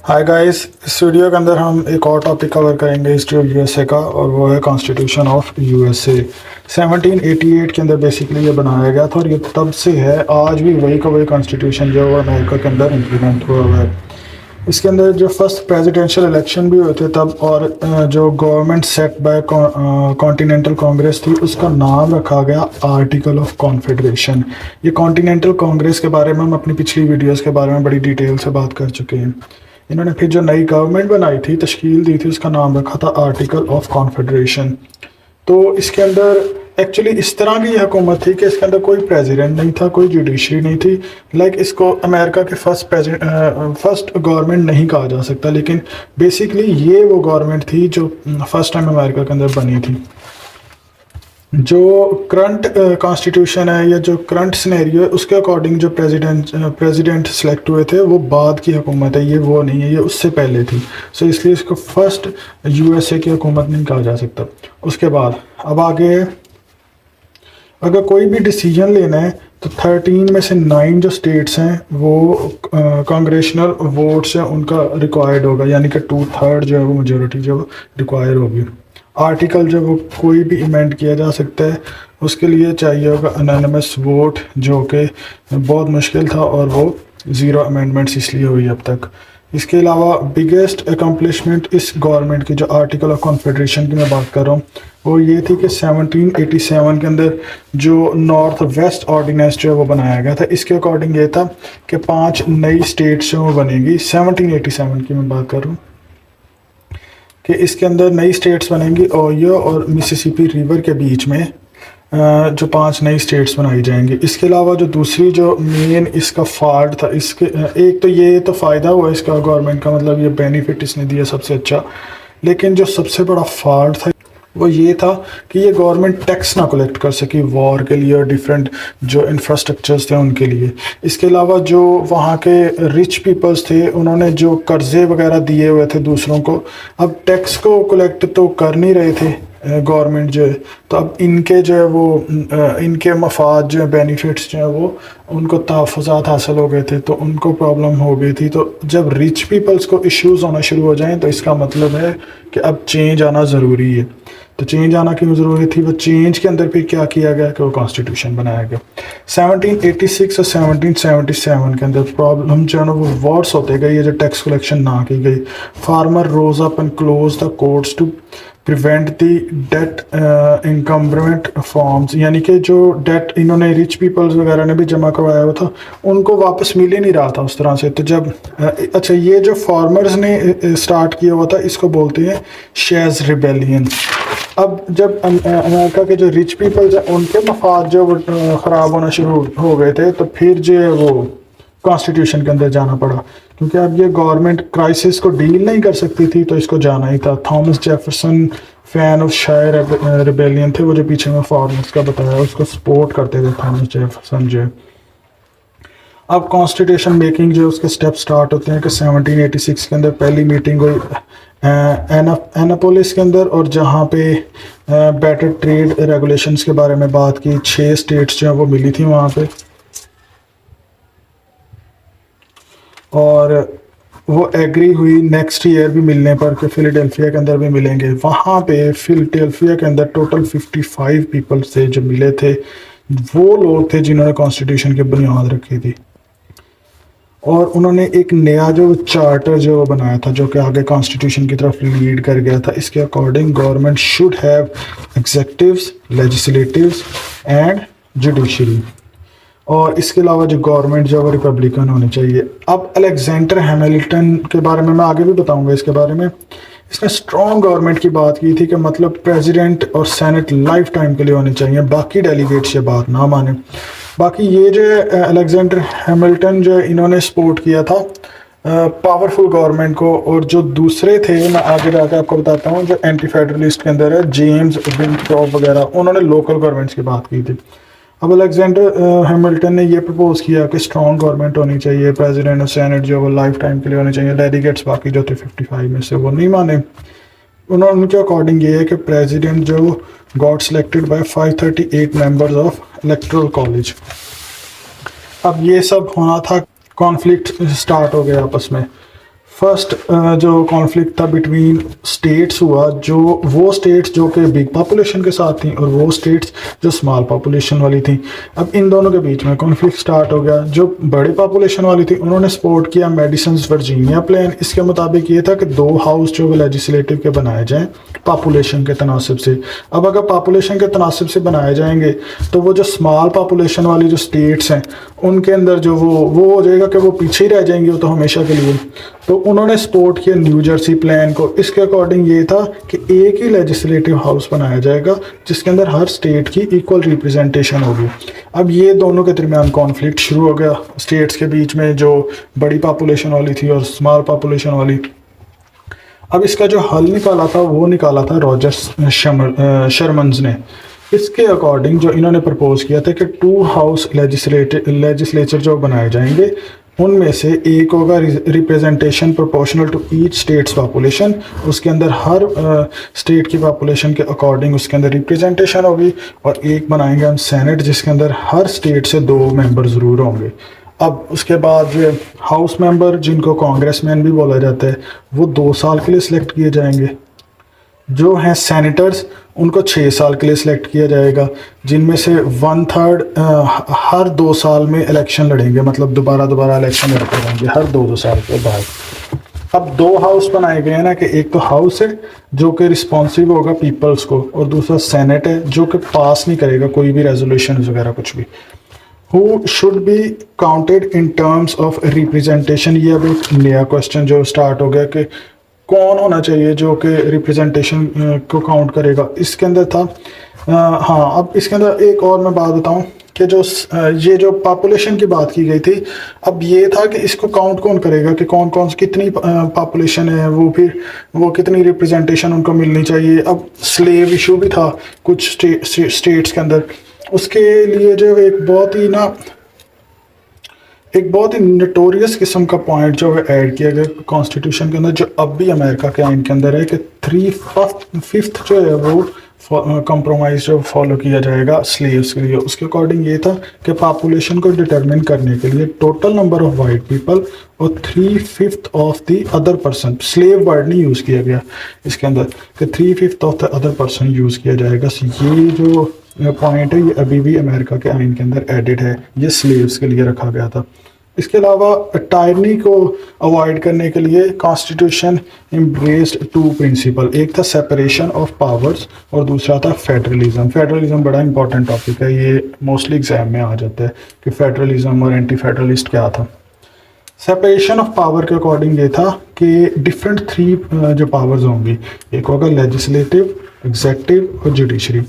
Hi guys, इस video के अंदर हम एक और टॉपिक कवर करेंगे हिस्ट्री ऑफ यूएसए का, और वो है कॉन्स्टिट्यूशन ऑफ यूएसए। 1788 के अंदर बेसिकली ये बनाया गया था और ये तब से है, आज भी वही का वही कॉन्स्टिट्यूशन जो है अमेरिका के अंदर इम्प्लीमेंट हुआ हुआ है। इसके अंदर जो फर्स्ट प्रेसिडेंशियल इलेक्शन भी हुए थे तब, और जो government set by Continental Congress थी उसका नाम रखा गया आर्टिकल ऑफ कॉन्फेडरेशन। ये कॉन्टिनेंटल कांग्रेस के बारे में हम अपनी पिछली वीडियोस के बारे में बड़ी डिटेल से बात कर चुके हैं। इन्होंने फिर जो नई गवर्नमेंट बनाई थी, तश्कील दी थी, उसका नाम रखा था आर्टिकल ऑफ कॉन्फेडरेशन। तो इसके अंदर एक्चुअली इस तरह की हुकूमत थी कि इसके अंदर कोई प्रेसिडेंट नहीं था, कोई जुडिशरी नहीं थी। इसको अमेरिका के फर्स्ट गवर्नमेंट नहीं कहा जा सकता, लेकिन बेसिकली ये वो गवर्नमेंट थी जो फर्स्ट टाइम अमेरिका के अंदर बनी थी। जो करंट कॉन्स्टिट्यूशन है या जो करंट सिनेरियो है उसके अकॉर्डिंग जो प्रेसिडेंट सेलेक्ट हुए थे वो बाद की हुकूमत है, ये वो नहीं है, ये उससे पहले थी। सो इसलिए इसको फर्स्ट यूएसए की हुकूमत नहीं कहा जा सकता। उसके बाद अब आगे अगर कोई भी डिसीजन लेना है तो 13 में से 9 जो स्टेट्स हैं वो कांग्रेशनल वोट्स हैं उनका रिक्वायर्ड होगा, यानी कि 2/3 जो है वो मेजोरिटी जो रिक्वायर होगी। आर्टिकल जो वो कोई भी इमेंड किया जा सकता है, उसके लिए चाहिए होगा अनोनिमस वोट, जो कि बहुत मुश्किल था और वो 0 अमेंडमेंट्स इसलिए हुई अब तक। इसके अलावा बिगेस्ट अकम्पलिशमेंट इस गवर्नमेंट की, जो आर्टिकल ऑफ कॉन्फेडरेशन की मैं बात कर रहा हूँ, वो ये थी कि 1787 के अंदर जो नॉर्थ वेस्ट ऑर्डिनेंस जो है वो बनाया गया था। इसके अकॉर्डिंग ये था कि 5 नई स्टेट्स जो वो बनेगी। 1787 की मैं बात कर रहा हूँ कि इसके अंदर नई स्टेट्स बनेंगी, ओहियो और मिसिसिपी रिवर के बीच में जो 5 नई स्टेट्स बनाई जाएंगी। इसके अलावा जो दूसरी जो मेन इसका फॉल्ट था, इसके एक तो ये तो फ़ायदा हुआ इसका गवर्नमेंट का, मतलब ये बेनिफिट इसने दिया सबसे अच्छा, लेकिन जो सबसे बड़ा फॉल्ट था वो ये था कि ये गवर्नमेंट टैक्स ना कलेक्ट कर सकी वॉर के लिए और डिफरेंट जो इंफ्रास्ट्रक्चर्स थे उनके लिए। इसके अलावा जो वहाँ के रिच पीपल्स थे उन्होंने जो कर्जे वगैरह दिए हुए थे दूसरों को, अब टैक्स को कलेक्ट तो कर नहीं रहे थे गवर्नमेंट जो है, तो अब इनके जो है वो इनके मफाद जो है बेनिफिट्स जो है वो उनको तहफ़्फ़ुज़ात हासिल हो गए थे, तो उनको प्रॉब्लम हो गई थी। तो जब रिच पीपल्स को इश्यूज़ होना शुरू हो जाएं तो इसका मतलब है कि अब चेंज आना ज़रूरी है। तो चेंज आना क्यों ज़रूरी थी? वो चेंज के अंदर फिर क्या किया गया कि वो कॉन्स्टिट्यूशन बनाया गया। 1786 और 1777 के अंदर प्रॉब्लम जो है ना वो वॉर्स होते गए, ये जो टैक्स कलेक्शन ना की गई। Farmer rose up and close the courts to prevent the debt encumberment forms, यानी कि जो डेट इन्होंने रिच पीपल्स वगैरह ने भी जमा करवाया हुआ था उनको वापस मिल ही नहीं रहा था उस तरह से। तो जब अच्छा, ये जो फार्मर्स ने स्टार्ट किया हुआ था इसको बोलते हैं शेज रिबेलियन। अब जब अमेरिका के जो रिच पीपल्स हैं उनके मफाद जो ख़राब होना शुरू हो गए थे, तो फिर जो है वो कॉन्स्टिट्यूशन के अंदर जाना पड़ा, क्योंकि अब ये गवर्नमेंट क्राइसिस को डील नहीं कर सकती थी, तो इसको जाना ही था। थॉमस जेफरसन फैन ऑफ शायर रिबेलियन थे, वो जो पीछे में फार्मर्स का बताया उसको सपोर्ट करते थे थॉमस जेफरसन जो। अब कॉन्स्टिट्यूशन मेकिंग जो उसके स्टेप स्टार्ट होते हैं कि 1786 के अंदर पहली मीटिंग हुई एनापोलिस के अंदर, और जहाँ पे बेटर ट्रेड रेगुलेशंस के बारे में बात की। 6 स्टेट्स जो हैं वो मिली थी वहाँ पे, और वो एग्री हुई नेक्स्ट ईयर भी मिलने पर कि फिलाडेल्फिया के अंदर भी मिलेंगे। वहाँ पे फिलाडेल्फिया के अंदर टोटल 55 पीपल थे जो मिले थे, वो लोग थे जिन्होंने कॉन्स्टिट्यूशन की बुनियाद रखी थी, और उन्होंने एक नया जो चार्टर जो बनाया था जो कि आगे कॉन्स्टिट्यूशन की तरफ लीड कर गया था। इसके according government should have executives, legislatives and judiciary, और इसके अलावा जो गवर्नमेंट जो है रिपब्लिकन होनी चाहिए। अब अलेक्जेंडर हैमिल्टन के बारे में मैं आगे भी बताऊंगा इसके बारे में। इसने स्ट्रॉन्ग गवर्नमेंट की बात की थी कि मतलब प्रेसिडेंट और सेनेट लाइफ टाइम के लिए होनी चाहिए, बाकी डेलीगेट्स ये बात ना माने। बाकी ये जो है अलेक्जेंडर हैमिल्टन जो इन्होंने सपोर्ट किया था पावरफुल गवर्नमेंट को, और जो दूसरे थे मैं आगे जाकर आपको बताता हूँ जो एंटी फेडरलिस्ट के अंदर है, जेम्स विंथ्रॉप वगैरह, उन्होंने लोकल गवर्नमेंट्स की बात की थी। अब अलेक्जेंडर हैमिल्टन ने ये प्रपोज किया कि स्ट्रॉन्ग गवर्नमेंट होनी चाहिए, प्रेसिडेंट और सेनेट जो वो लाइफ टाइम के लिए होने चाहिए। डेलीगेट्स बाकी जो थे 55 में से वो नहीं माने। उनके अकॉर्डिंग ये है कि प्रेसिडेंट जो got selected by 538 members of electoral college. अब ये सब होना था, कॉन्फ्लिक्ट स्टार्ट हो गया आपस में। फर्स्ट जो कॉन्फ्लिक्ट था बिटवीन स्टेट्स हुआ, जो वो स्टेट्स जो कि बिग पॉपुलेशन के साथ थी और वो स्टेट्स जो स्मॉल पॉपुलेशन वाली थी। अब इन दोनों के बीच में कॉन्फ्लिक्ट स्टार्ट हो गया। जो बड़ी पॉपुलेशन वाली थी उन्होंने सपोर्ट किया मेडिसन वर्जीनिया प्लान। इसके मुताबिक ये था कि 2 हाउस जो लेजिस्लेटिव के बनाए जाएँ पॉपुलेशन के तनासब से। अब अगर पॉपुलेशन के तनासब से बनाए जाएंगे तो वो जो स्मॉल पॉपुलेशन वाली जो स्टेट्स हैं उनके अंदर जो वो हो जाएगा कि वो पीछे ही रह जाएंगे वो तो हमेशा के लिए। तो उन्होंने सपोर्ट किया न्यू जर्सी प्लान को। इसके अकॉर्डिंग ये था कि एक ही लेजिस्लेटिव हाउस बनाया जाएगा जिसके अंदर हर स्टेट की इक्वल रिप्रेजेंटेशन होगी। अब ये दोनों के दरमियान कॉन्फ्लिक्ट शुरू हो गया स्टेट्स के बीच में, जो बड़ी पॉपुलेशन वाली थी और स्मॉल पॉपुलेशन वाली। अब इसका जो हल निकाला था वो निकाला था रॉजर शर्मन्स ने। इसके अकॉर्डिंग जो इन्होंने प्रपोज किया था कि 2 हाउस लेजिस्लेचर जो बनाए जाएंगे उनमें से एक होगा representation proportional to each state's population. उसके अंदर हर स्टेट की पॉपुलेशन के अकॉर्डिंग उसके अंदर रिप्रेजेंटेशन होगी। और एक बनाएंगे हम सेनेट जिसके अंदर हर स्टेट से 2 मेंबर ज़रूर होंगे। अब उसके बाद जो हाउस मेंबर जिनको कांग्रेसमैन भी बोला जाता है वो 2 साल के लिए सिलेक्ट किए जाएंगे। जो हैं सेनेटर्स उनको 6 साल के लिए सिलेक्ट किया जाएगा, जिनमें से 1/3 हर 2 साल में इलेक्शन लड़ेंगे, मतलब दोबारा इलेक्शन लड़ते रहेंगे हर 2 साल के बाद। अब 2 हाउस बनाए गए हैं ना, कि एक तो हाउस है जो कि रिस्पॉन्सिव होगा पीपल्स को और दूसरा सेनेट है जो कि पास नहीं करेगा कोई भी रेजोल्यूशन वगैरह कुछ भी। Who should be counted in terms of representation? ये अब एक नया क्वेश्चन जो स्टार्ट हो गया कि कौन होना चाहिए जो कि रिप्रेजेंटेशन को काउंट करेगा। इसके अंदर था हाँ, अब इसके अंदर एक और मैं बात बताऊं कि जो ये जो पॉपुलेशन की बात की गई थी, अब ये था कि इसको काउंट कौन करेगा कि कौन कौन कितनी पॉपुलेशन है, वो फिर वो कितनी रिप्रेजेंटेशन उनको मिलनी चाहिए। अब स्लेव इशू भी था कुछ स्टेट्स के अंदर। उसके लिए जो एक बहुत ही नोटोरियस किस्म का पॉइंट जो है ऐड किया गया कॉन्स्टिट्यूशन के अंदर, जो अब भी अमेरिका के आइन के अंदर है, कि 3/5 जो है वो कंप्रोमाइज जो फॉलो किया जाएगा स्लेव्स के लिए। उसके अकॉर्डिंग ये था कि पॉपुलेशन को डिटरमिन करने के लिए total number of white people और 3/5 of the other person, slave word नहीं यूज़ किया गया इसके अंदर, कि 3/5 of the other person use किया जाएगा। ये जो पॉइंट है ये अभी भी अमेरिका के आइन के अंदर एडिड है, ये स्लेव्स के लिए रखा गया था। इसके अलावा टायरनी को अवॉइड करने के लिए कॉन्स्टिट्यूशन एम्ब्रेस्ड 2 प्रिंसिपल। एक था सेपरेशन ऑफ पावर्स और दूसरा था फेडरलिज्म। फेडरलिज्म बड़ा इंपॉर्टेंट टॉपिक है, ये मोस्टली एग्जाम में आ जाता है कि फेडरलिज्म और एंटी फेडरलिस्ट क्या था। सेपरेशन ऑफ पावर के अकॉर्डिंग ये था कि डिफरेंट 3 जो पावर्स होंगी, एक होगा लेजिस्लेटिव, एग्जेक्टिव और जुडिशरी।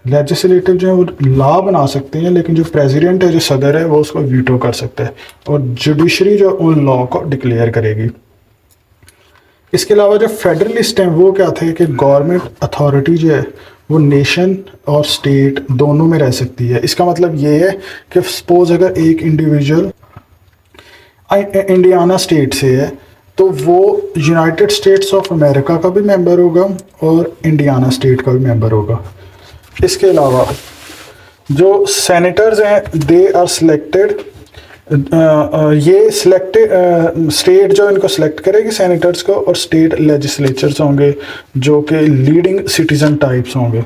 लेजिस्लेटिव जो है वो लॉ बना सकते हैं, लेकिन जो प्रेसिडेंट है, जो सदर है, वो उसको वीटो कर सकता है, और जुडिशरी जो उन लॉ को डिक्लेयर करेगी। इसके अलावा जो फेडरलिस्ट हैं वो क्या थे कि गवर्नमेंट अथॉरिटी जो है वो नेशन और स्टेट दोनों में रह सकती है। इसका मतलब ये है कि सपोज अगर एक इंडिविजुअल इंडियाना स्टेट से है तो वो यूनाइटेड स्टेट्स ऑफ अमेरिका का भी मेंबर होगा और इंडियाना स्टेट का भी मेंबर होगा। इसके अलावा जो सेनेटर्स हैं दे आर सिलेक्टेड, ये सिलेक्टेड स्टेट जो इनको सिलेक्ट करेगी सेनेटर्स को, और स्टेट लेजिस्लेचर्स होंगे जो कि लीडिंग सिटीजन टाइप्स होंगे।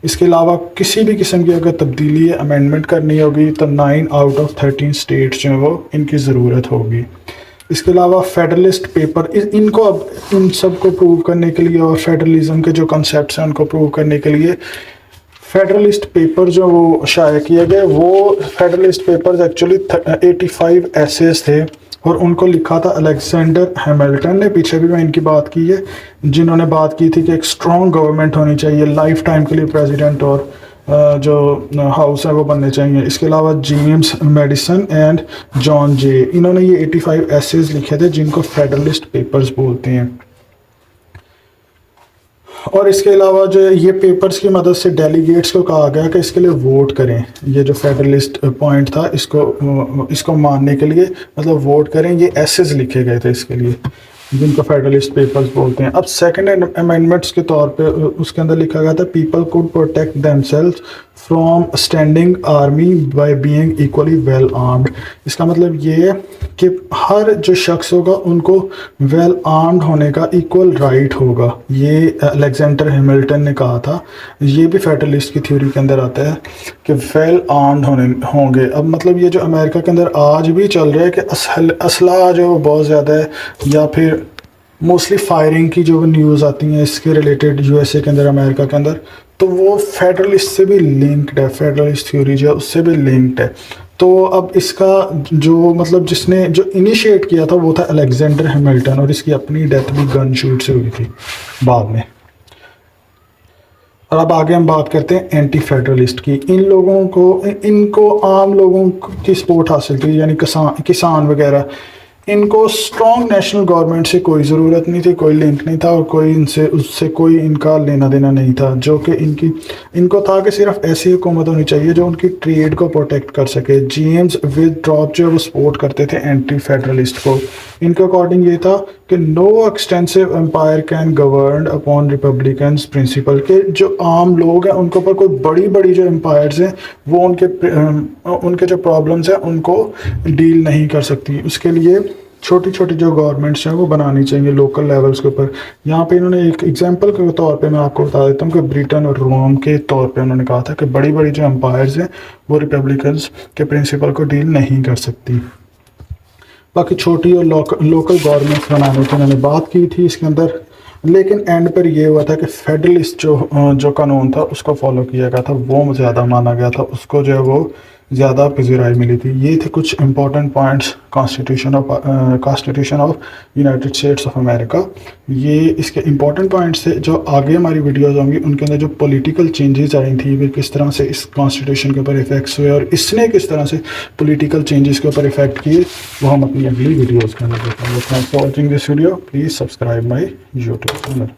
इसके अलावा किसी भी किस्म की अगर तब्दीली अमेंडमेंट करनी होगी तो 9 आउट ऑफ 13 स्टेट्स जो है वो इनकी ज़रूरत होगी। इसके अलावा फेडरलिस्ट पेपर, इनको अब इन सब को प्रूव करने के लिए और फेडरलिज्म के जो कॉन्सेप्ट्स हैं उनको प्रूव करने के लिए फेडरलिस्ट पेपर जो वो शाया किए गए, वो फेडरलिस्ट पेपर्स एक्चुअली 85 एसेस थे और उनको लिखा था अलेक्जेंडर हैमिल्टन ने। पीछे भी मैं इनकी बात की है, जिन्होंने बात की थी कि एक स्ट्रॉन्ग गवर्नमेंट होनी चाहिए, लाइफ टाइम के लिए प्रेसिडेंट और जो हाउस है वो बनने चाहिए। इसके अलावा जेम्स मेडिसन एंड जॉन जे, इन्होंने ये 85 एसेज लिखे थे जिनको फेडरलिस्ट पेपर्स बोलते हैं। और इसके अलावा जो ये पेपर्स की मदद से डेलीगेट्स को कहा गया कि इसके लिए वोट करें। ये जो फेडरलिस्ट पॉइंट था इसको मानने के लिए मतलब वोट करें, ये एसेज लिखे गए थे इसके लिए, जिनको फेडरलिस्ट पेपर्स बोलते हैं। अब सेकंड अमेंडमेंट्स के तौर पे उसके अंदर लिखा गया था people could protect themselves from standing army by being equally well armed. इसका मतलब ये है कि हर जो शख्स होगा उनको वेल आर्म्ड होने का इक्वल राइट होगा। ये अलेक्जेंडर हैमिल्टन ने कहा था। ये भी फेडरलिस्ट की थ्योरी के अंदर आता है कि वेल आर्म्ड होंगे। अब मतलब ये जो अमेरिका के अंदर आज भी चल रहा है कि असला जो बहुत ज़्यादा है, या फिर मोस्टली फायरिंग की जो न्यूज़ आती हैं इसके रिलेटेड यूएसए के अंदर, अमेरिका के अंदर, तो वो फेडरलिस्ट से भी लिंक्ड है। फेडरलिस्ट थ्योरी जो है उससे भी लिंक्ड है। तो अब इसका जो मतलब जिसने जो इनिशिएट किया था वो था अलेक्जेंडर हैमिल्टन, और इसकी अपनी डेथ भी गन शूट से हुई थी बाद में। और अब आगे हम बात करते हैं एंटी फेडरलिस्ट की। इन लोगों को, इनको आम लोगों की सपोर्ट हासिल थी, यानी किसान वगैरह। इनको स्ट्रॉन्ग नेशनल गवर्नमेंट से कोई ज़रूरत नहीं थी, कोई लिंक नहीं था, और कोई इनसे उससे कोई इनका लेना देना नहीं था। जो कि इनको था कि सिर्फ ऐसी हुकूमत होनी चाहिए जो उनकी ट्रेड को प्रोटेक्ट कर सके। जेम्स विथड्रॉप जो वो सपोर्ट करते थे एंटी फेडरलिस्ट को। इनके अकॉर्डिंग ये था कि no extensive empire can govern upon republicans principle, के जो आम लोग हैं उनके ऊपर कोई बड़ी बड़ी जो एम्पायर्स हैं वो उनके जो प्रॉब्लम्स हैं उनको डील नहीं कर सकती। उसके लिए छोटी छोटी जो गवर्नमेंट्स हैं वो बनानी चाहिए लोकल लेवल्स के ऊपर। यहाँ पे इन्होंने एक एग्जांपल के तौर पे मैं आपको बता देता हूँ कि ब्रिटेन और रोम के तौर पे उन्होंने कहा था कि बड़ी बड़ी जो एम्पायर्स हैं वो रिपब्लिकन्स के प्रिंसिपल को डील नहीं कर सकती। बाकी छोटी और लोकल गवर्नमेंट्स बनाने की उन्होंने बात की थी इसके अंदर। लेकिन एंड पर ये हुआ था कि फेडरलिस्ट जो कानून था उसको फॉलो किया गया था, वो ज़्यादा माना गया था, उसको जो है वो ज़्यादा पजीराई मिली थी। ये थे कुछ important points constitution of United states of America. ये इसके इंपॉर्टेंट पॉइंट्स थे। जो आगे हमारी वीडियोज़ होंगी उनके अंदर जो पॉलिटिकल चेंजेस आई थी, फिर किस तरह से इस कॉन्स्टिट्यूशन के ऊपर इफेक्ट्स हुए और इसने किस तरह से पॉलिटिकल चेंजेस के ऊपर इफेक्ट किए, वो हम अपनी अगली वीडियोज़ के अंदर देखते हैं। Thanks for watching this video. Please subscribe my YouTube channel.